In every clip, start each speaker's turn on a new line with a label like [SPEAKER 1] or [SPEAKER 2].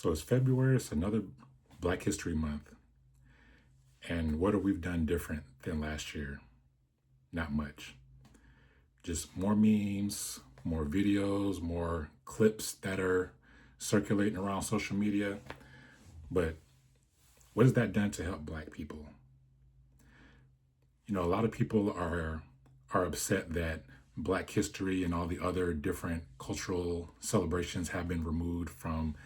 [SPEAKER 1] So it's February, it's another Black History Month. And what have we done different than last year? Not much. Just more memes, more videos, more clips that are circulating around social media. But what has that done to help Black people? A lot of people are upset that Black history and all the other different cultural celebrations have been removed from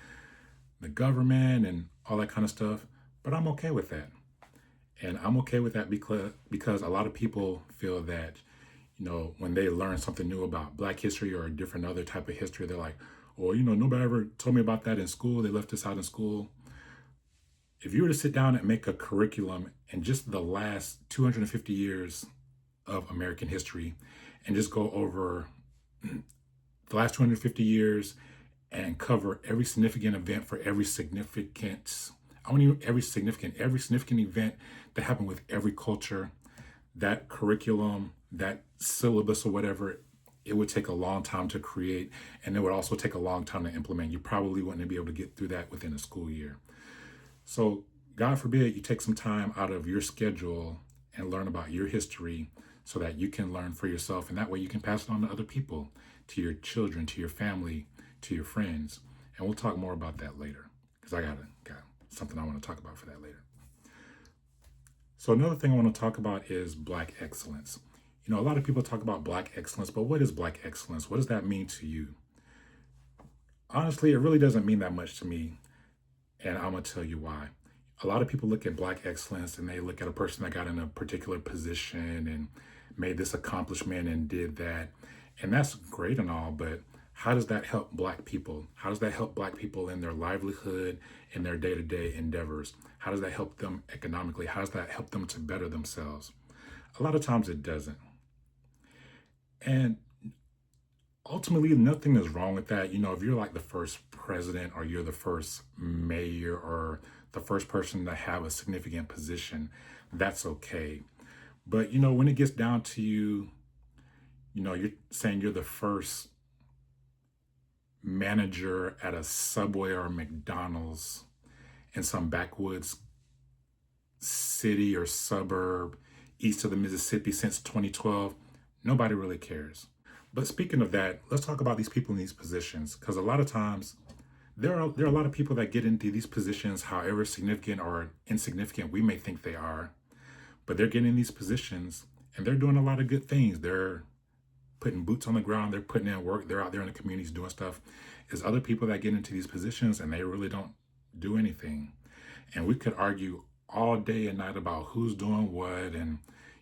[SPEAKER 1] the government and all that kind of stuff. But I'm okay with that. And I'm okay with that because a lot of people feel that, when they learn something new about Black history or a different other type of history, they're like, oh, nobody ever told me about that in school. They left us out in school. If you were to sit down and make a curriculum in just the last 250 years of American history and just go over the last 250 years and cover every significant event for every significant, every significant event that happened with every culture, that curriculum, that syllabus or whatever, it would take a long time to create, and it would also take a long time to implement. You probably wouldn't be able to get through that within a school year. So God forbid you take some time out of your schedule and learn about your history so that you can learn for yourself, and that way you can pass it on to other people, to your children, to your family, to your friends. And we'll talk more about that later because I got something I want to talk about for that later. So another thing I want to talk about is Black excellence. A lot of people talk about Black excellence, but what is Black excellence? What does that mean to you? Honestly, it really doesn't mean that much to me, and I'm going to tell you why. A lot of people look at Black excellence and they look at a person that got in a particular position and made this accomplishment and did that. And that's great and all, but how does that help Black people? How does that help Black people in their livelihood, in their day-to-day endeavors? How does that help them economically? How does that help them to better themselves? A lot of times it doesn't. And ultimately, nothing is wrong with that. If you're like the first president or you're the first mayor or the first person to have a significant position, that's okay. But, when it gets down to you're saying you're the first manager at a Subway or a McDonald's in some backwoods city or suburb east of the Mississippi since 2012, nobody really cares. But speaking of that, let's talk about these people in these positions, because a lot of times there are a lot of people that get into these positions, however significant or insignificant we may think they are, but they're getting in these positions and they're doing a lot of good things. They're putting boots on the ground, they're putting in work, they're out there in the communities doing stuff. There's other people that get into these positions and they really don't do anything. And we could argue all day and night about who's doing what, and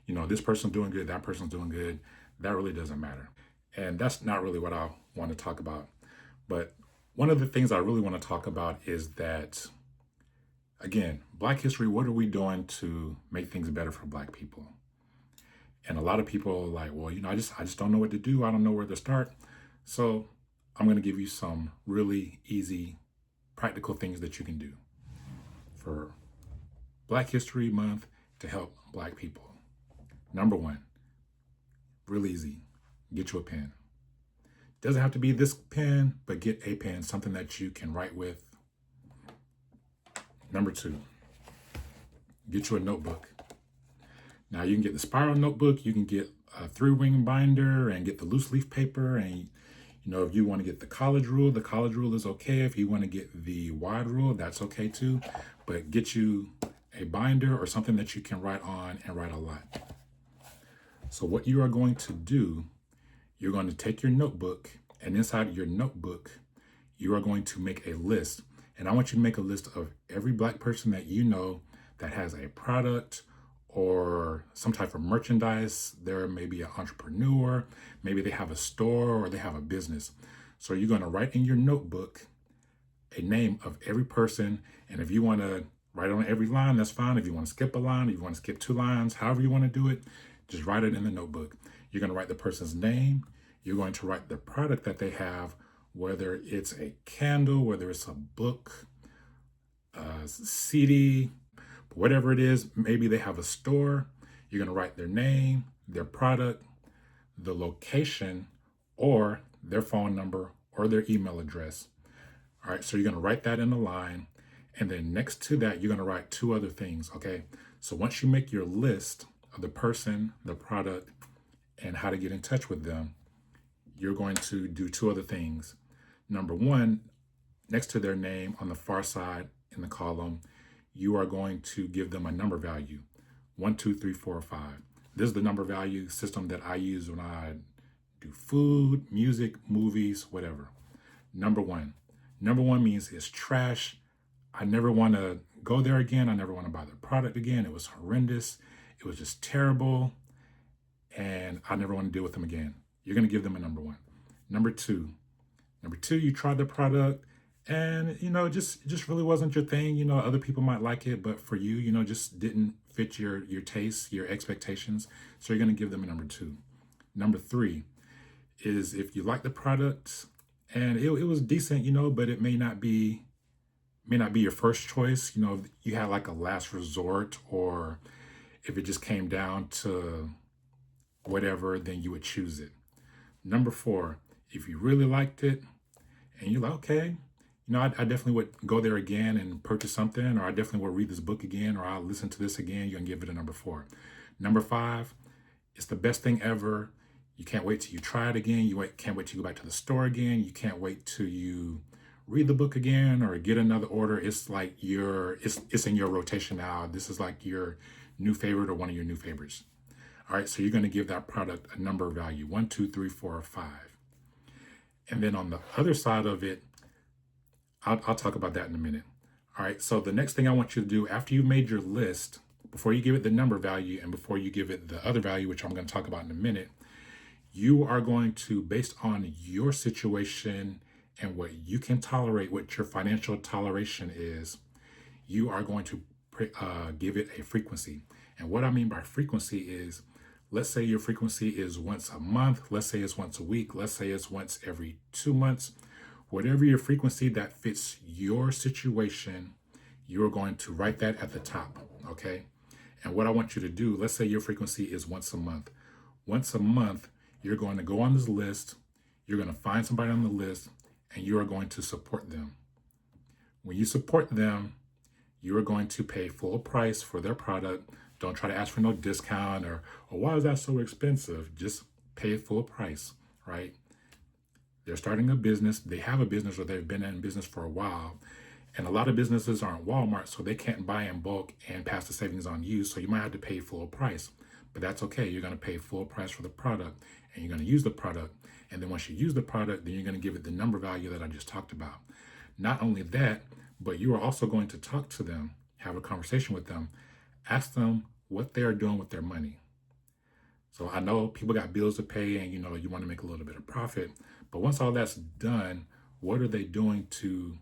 [SPEAKER 1] this person's doing good, that person's doing good. That really doesn't matter. And that's not really what I want to talk about. But one of the things I really want to talk about is that, again, Black history, what are we doing to make things better for Black people? And a lot of people are like, well, I just don't know what to do. I don't know where to start. So I'm going to give you some really easy, practical things that you can do for Black History Month to help Black people. Number one, real easy, get you a pen. Doesn't have to be this pen, but get a pen, something that you can write with. Number two, get you a notebook. Now you can get the spiral notebook, you can get a 3-ring binder and get the loose leaf paper. And if you want to get the college rule is okay. If you want to get the wide rule, that's okay too. But get you a binder or something that you can write on and write a lot. So what you are going to do, you're going to take your notebook, and inside your notebook, you are going to make a list. And I want you to make a list of every Black person that you know that has a product or some type of merchandise. There may be an entrepreneur, maybe they have a store or they have a business. So you're going to write in your notebook a name of every person. And if you want to write on every line, that's fine. If you want to skip a line, if you want to skip 2 lines, however you want to do it, just write it in the notebook. You're going to write the person's name. You're going to write the product that they have, whether it's a candle, whether it's a book, a CD, whatever it is. Maybe they have a store. You're going to write their name, their product, the location, or their phone number or their email address. All right, so you're going to write that in the line. And then next to that, you're going to write two other things. Okay. So once you make your list of the person, the product, and how to get in touch with them, you're going to do two other things. Number one, next to their name on the far side in the column, you are going to give them a number value 1, 2, 3, 4, 5. This is the number value system that I use when I do food, music, movies, whatever. Number one. Number one means it's trash. I never want to go there again. I never want to buy their product again. It was horrendous. It was just terrible. And I never want to deal with them again. You're going to give them a number one. Number two. Number two, you tried the product and, just really wasn't your thing. Other people might like it, but for you, just didn't fit your taste, your expectations. So you're going to give them a number two. Number three is if you like the product and it was decent, but it may not be your first choice. You had like a last resort, or if it just came down to whatever, then you would choose it. Number four, if you really liked it and you're like, okay, I definitely would go there again and purchase something, or I definitely will read this book again, or I'll listen to this again, you can give it a number four. Number five, it's the best thing ever. You can't wait till you try it again. Can't wait till you go back to the store again. You can't wait till you read the book again or get another order. It's like it's in your rotation now. This is like your new favorite or one of your new favorites. All right, so you're going to give that product a number value 1, 2, 3, 4, 5. And then on the other side of it, I'll talk about that in a minute. All right, so the next thing I want you to do after you've made your list, before you give it the number value and before you give it the other value, which I'm going to talk about in a minute, you are going to, based on your situation and what you can tolerate, what your financial toleration is, you are going to give it a frequency. And what I mean by frequency is, let's say your frequency is once a month, let's say it's once a week, let's say it's once every 2 months. Whatever your frequency that fits your situation, you're going to write that at the top, okay? And what I want you to do, let's say your frequency is once a month. Once a month, you're going to go on this list, you're going to find somebody on the list, and you are going to support them. When you support them, you are going to pay full price for their product. Don't try to ask for no discount or why is that so expensive? Just pay full price, right? They're starting a business. They have a business or they've been in business for a while. And a lot of businesses aren't Walmart, so they can't buy in bulk and pass the savings on you. So you might have to pay full price, but that's okay. You're going to pay full price for the product and you're going to use the product. And then once you use the product, then you're going to give it the number value that I just talked about. Not only that, but you are also going to talk to them, have a conversation with them, ask them what they are doing with their money. So I know people got bills to pay and you want to make a little bit of profit, but once all that's done, what are they doing to,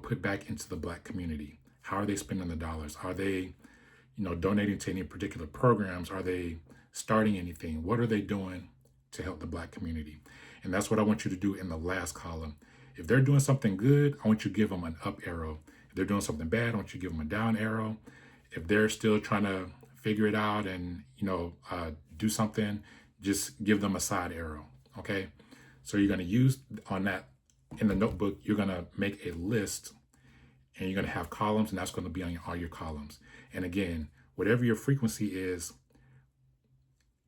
[SPEAKER 1] put back into the Black community? How are they spending the dollars? Are they, donating to any particular programs? Are they starting anything? What are they doing to help the Black community? And that's what I want you to do in the last column. If they're doing something good, I want you to give them an up arrow. If they're doing something bad, I want you to give them a down arrow. If they're still trying to figure it out and, do something, just give them a side arrow, okay? So you're going to use on that, in the notebook, you're going to make a list and you're going to have columns, and that's going to be on all your columns. And again, whatever your frequency is,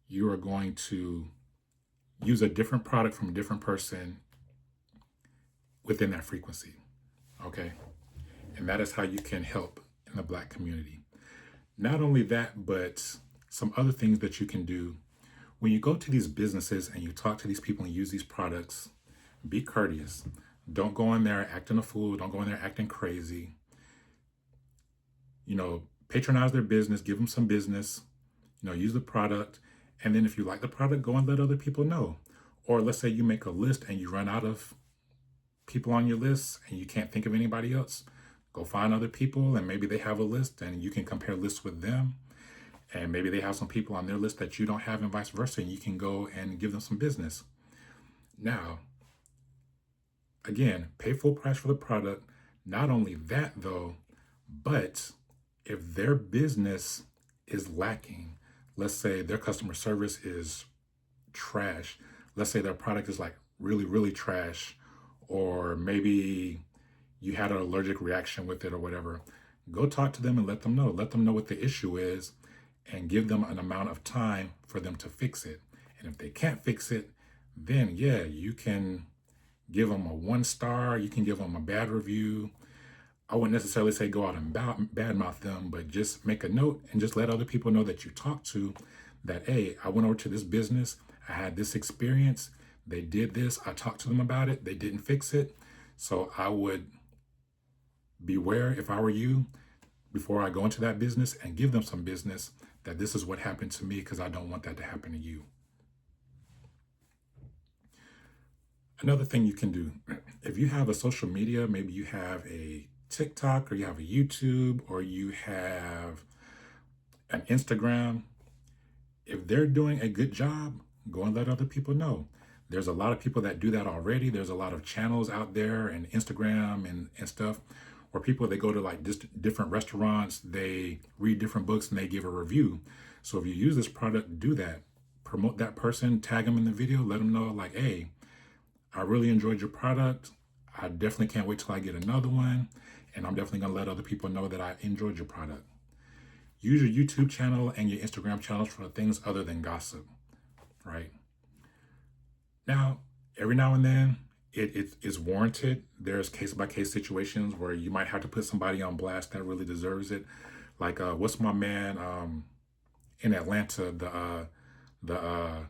[SPEAKER 1] you are going to use a different product from a different person within that frequency, okay? And that is how you can help in the Black community. Not only that, but some other things that you can do. When you go to these businesses and you talk to these people and use these products, be courteous. Don't go in there acting a fool. Don't go in there acting crazy. Patronize their business, give them some business, use the product. And then if you like the product, go and let other people know. Or let's say you make a list and you run out of people on your list and you can't think of anybody else. Go find other people and maybe they have a list and you can compare lists with them. And maybe they have some people on their list that you don't have and vice versa, and you can go and give them some business. Now, again, pay full price for the product. Not only that though, but if their business is lacking, let's say their customer service is trash, let's say their product is like really, really trash, or maybe you had an allergic reaction with it or whatever. Go talk to them and let them know. Let them know what the issue is and give them an amount of time for them to fix it. And if they can't fix it, then yeah, you can give them a 1 star, you can give them a bad review. I wouldn't necessarily say go out and badmouth them, but just make a note and just let other people know that you talked to that, hey, I went over to this business, I had this experience, they did this, I talked to them about it, they didn't fix it. So I would beware, if I were you, before I go into that business, and give them some business that this is what happened to me, because I don't want that to happen to you. Another thing you can do, if you have a social media, maybe you have a TikTok or you have a YouTube or you have an Instagram, if they're doing a good job, go and let other people know. There's a lot of people that do that already. There's a lot of channels out there and Instagram and stuff where people, they go to like different restaurants, they read different books and they give a review. So if you use this product, do that. Promote that person, tag them in the video, let them know like, hey, I really enjoyed your product. I definitely can't wait till I get another one. And I'm definitely gonna let other people know that I enjoyed your product. Use your YouTube channel and your Instagram channels for things other than gossip, right? Now, every now and then, it is warranted. There's case-by-case situations where you might have to put somebody on blast that really deserves it. Like, what's my man in Atlanta, the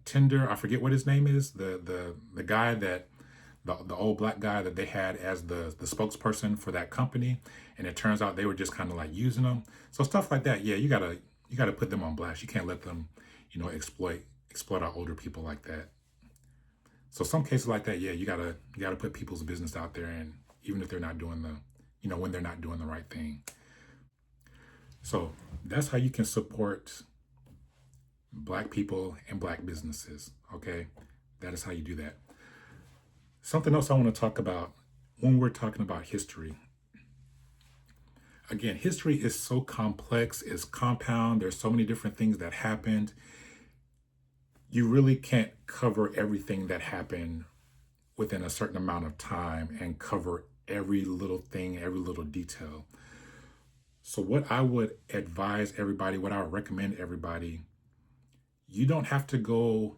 [SPEAKER 1] Tinder, I forget what his name is, the guy that, the old black guy that they had as the spokesperson for that company, and it turns out they were just kind of like using them. So stuff like that, yeah, you gotta put them on blast. You can't let them, exploit our older people like that. So some cases like that, yeah, you gotta put people's business out there, and even if they're not doing when they're not doing the right thing. So that's how you can support Black people and Black businesses. Okay, that is how you do that. Something else I want to talk about when we're talking about history. Again, history is so complex, it's compound. There's so many different things that happened. You really can't cover everything that happened within a certain amount of time and cover every little thing, every little detail. So what I would advise everybody, what I would recommend everybody, you don't have to go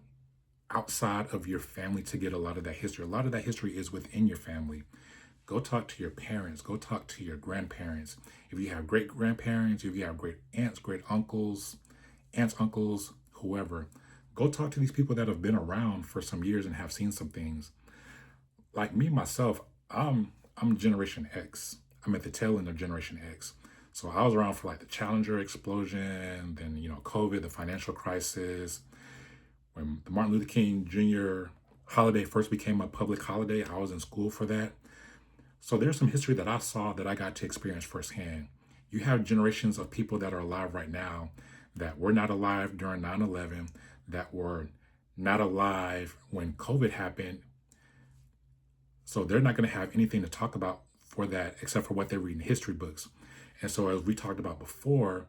[SPEAKER 1] outside of your family to get a lot of that history. A lot of that history is within your family. Go talk to your parents, go talk to your grandparents. If you have great grandparents, if you have great aunts, great uncles, whoever, go talk to these people that have been around for some years and have seen some things. Like me, myself, I'm Generation X. I'm at the tail end of Generation X. So I was around for like the Challenger explosion, then, COVID, the financial crisis. When the Martin Luther King Jr. holiday first became a public holiday, I was in school for that. So there's some history that I saw that I got to experience firsthand. You have generations of people that are alive right now that were not alive during 9/11, that were not alive when COVID happened. So they're not going to have anything to talk about for that except for what they read in history books. And so as we talked about before,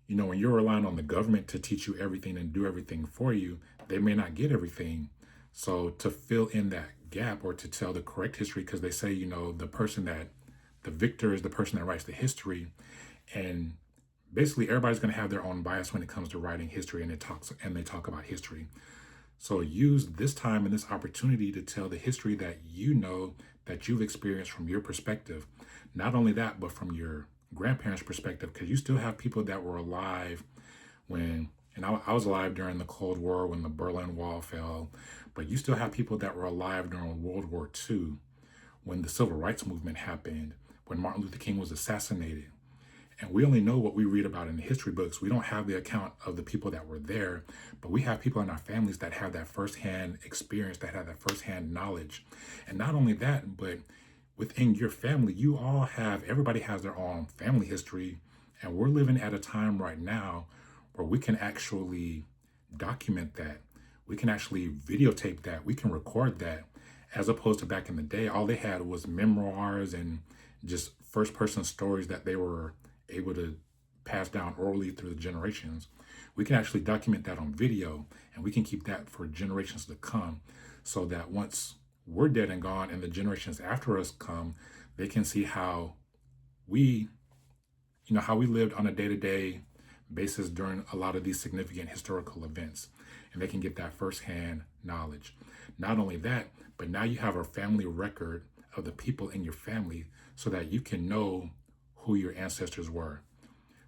[SPEAKER 1] when you're relying on the government to teach you everything and do everything for you, they may not get everything. So to fill in that gap or to tell the correct history, because they say, the victor is the person that writes the history. And basically everybody's going to have their own bias when it comes to writing history, and they talk about history. So use this time and this opportunity to tell the history that that you've experienced from your perspective. Not only that, but from your grandparents' perspective, because you still have people that were alive and I was alive during the Cold War when the Berlin Wall fell, but you still have people that were alive during World War II, when the Civil Rights Movement happened, when Martin Luther King was assassinated. And we only know what we read about in the history books. We don't have the account of the people that were there, but we have people in our families that have that firsthand experience, that have that firsthand knowledge. And not only that, but within your family, everybody has their own family history. And we're living at a time right now where we can actually document that. We can actually videotape that. We can record that, as opposed to back in the day, all they had was memoirs and just first person stories that they were able to pass down orally through the generations. We can actually document that on video, and we can keep that for generations to come, so that once we're dead and gone and the generations after us come, they can see how we, how we lived on a day-to-day basis during a lot of these significant historical events. And they can get that firsthand knowledge. Not only that, but now you have a family record of the people in your family so that you can know who your ancestors were.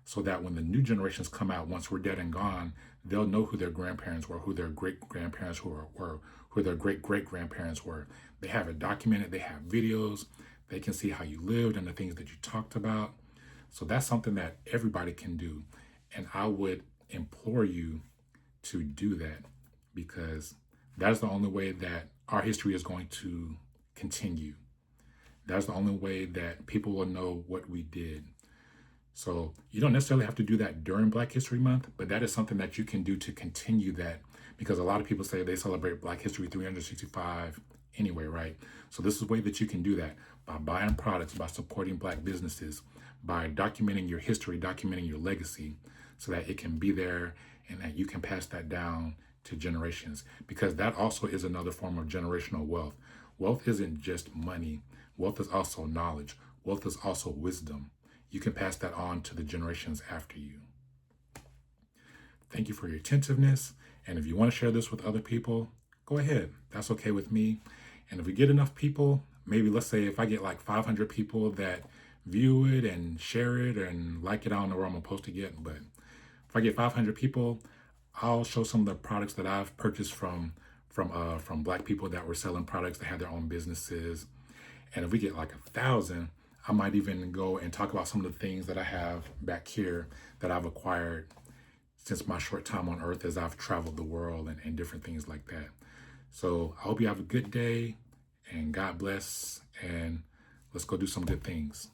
[SPEAKER 1] So that when the new generations come out, once we're dead and gone, they'll know who their grandparents were, who their great grandparents were, who their great great grandparents were. They have it documented, they have videos, they can see how you lived and the things that you talked about. So that's something that everybody can do. And I would implore you to do that, because that's the only way that our history is going to continue. That's the only way that people will know what we did. So you don't necessarily have to do that during Black History Month, but that is something that you can do to continue that, because a lot of people say they celebrate Black History 365 anyway, right? So this is a way that you can do that by buying products, by supporting Black businesses, by documenting your history, documenting your legacy, so that it can be there and that you can pass that down to generations, because that also is another form of generational wealth. Wealth isn't just money. Wealth is also knowledge. Wealth is also wisdom. You can pass that on to the generations after you. Thank you for your attentiveness. And if you want to share this with other people, go ahead. That's okay with me. And if we get enough people, maybe let's say if I get like 500 people that view it and share it and like it, I don't know where I'm going to post it yet, but if I get 500 people, I'll show some of the products that I've purchased from Black people that were selling products that had their own businesses. And if we get like 1,000, I might even go and talk about some of the things that I have back here that I've acquired since my short time on Earth as I've traveled the world and different things like that. So I hope you have a good day and God bless, and let's go do some good things.